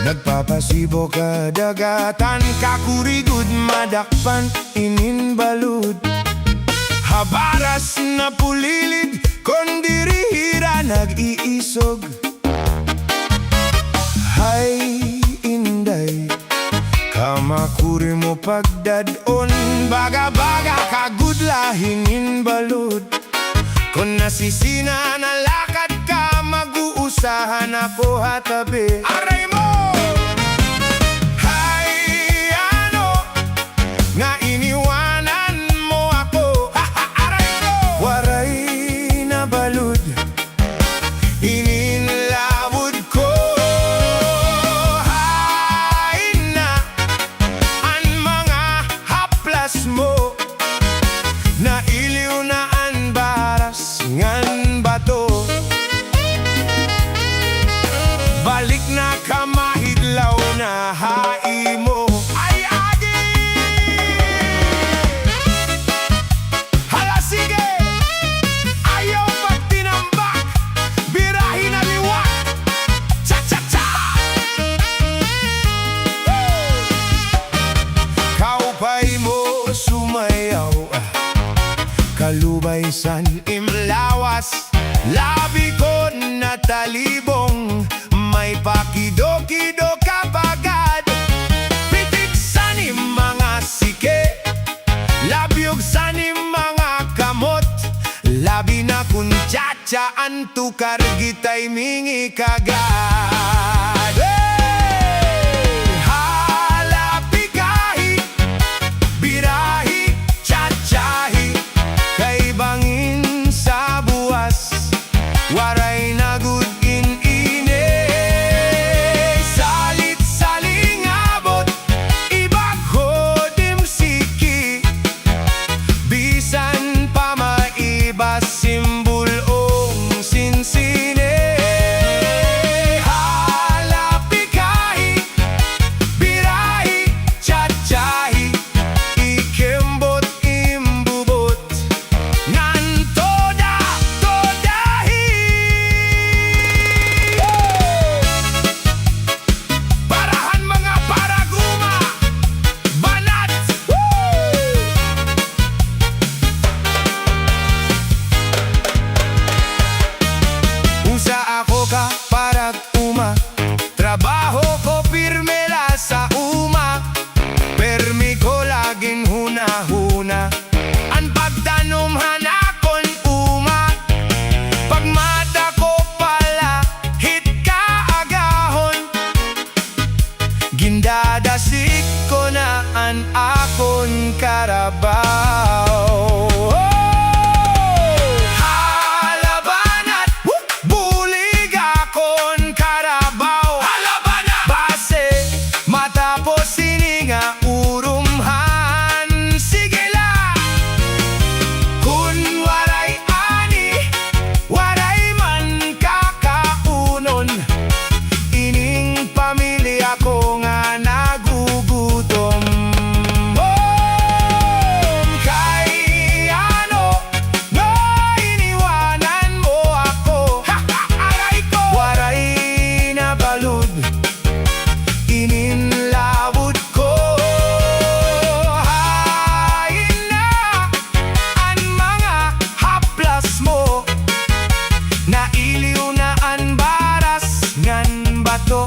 Nagpapasibo kadagatan, kakurigud madakpan, inin balud. Habaras na pulilid, kondirihira nag-iisog. Hay inday, kamakuri mo pagdadon, baga-baga kagudlahin balud. Kung nasisina na lakad ka, mag-uusahan ako hatabi. Aray mo! Hay ano, nga iniwanan mo ako. Aray ko! Waray na balud, ininlawod ko. Hay na ang mga haplas mo, na iliw na ang baras ngan bato. Balik na kamahidlaw na hai mo. Ay agi! Hala sige! Ayaw pag tinambak, birahin na liwak. Cha-cha-cha! Kaupay mo sumayaw, kalubay san imlawas. Labi ko na talibong, may pakido-kido kapagad. Pitik sanim mga sike, labyog sanim mga kamot. Labi na kun tsatsaan tukar gitay mingi kagad. Halapi kahi, birahi, tsatsahi, kay bangin sa buwas, waray na good in-ine. Salit salingabot, ibagho dimsiki, bisan pa maibas simbulong sinsine. Halapi kahi, birahi, tsatsahi, ikembot imbubot, ngan toda-todahi. Parahan mga paraguma, banat! Usa ako ka parag uma, trabaho ko pirme la sa uma. Permi ko laging huna-huna, ang pagtanom hanakon uma. Pagmata ko pala, hit ka agahon, gindadasik ko na an akon karabaw. Halabanat, bulig akon karabaw. Halabanat! Base, matapos sininga urumhan. Sige la! Kun waray ani, waray man kakaunon, ining pamilya ko nga nagugutom. Kay ano, nga iniwanan mo ako. Aray ko! Waray na balud, ininlawod ko. Hain na ang mga haplas mo, na iliw na ang baras ngan bato.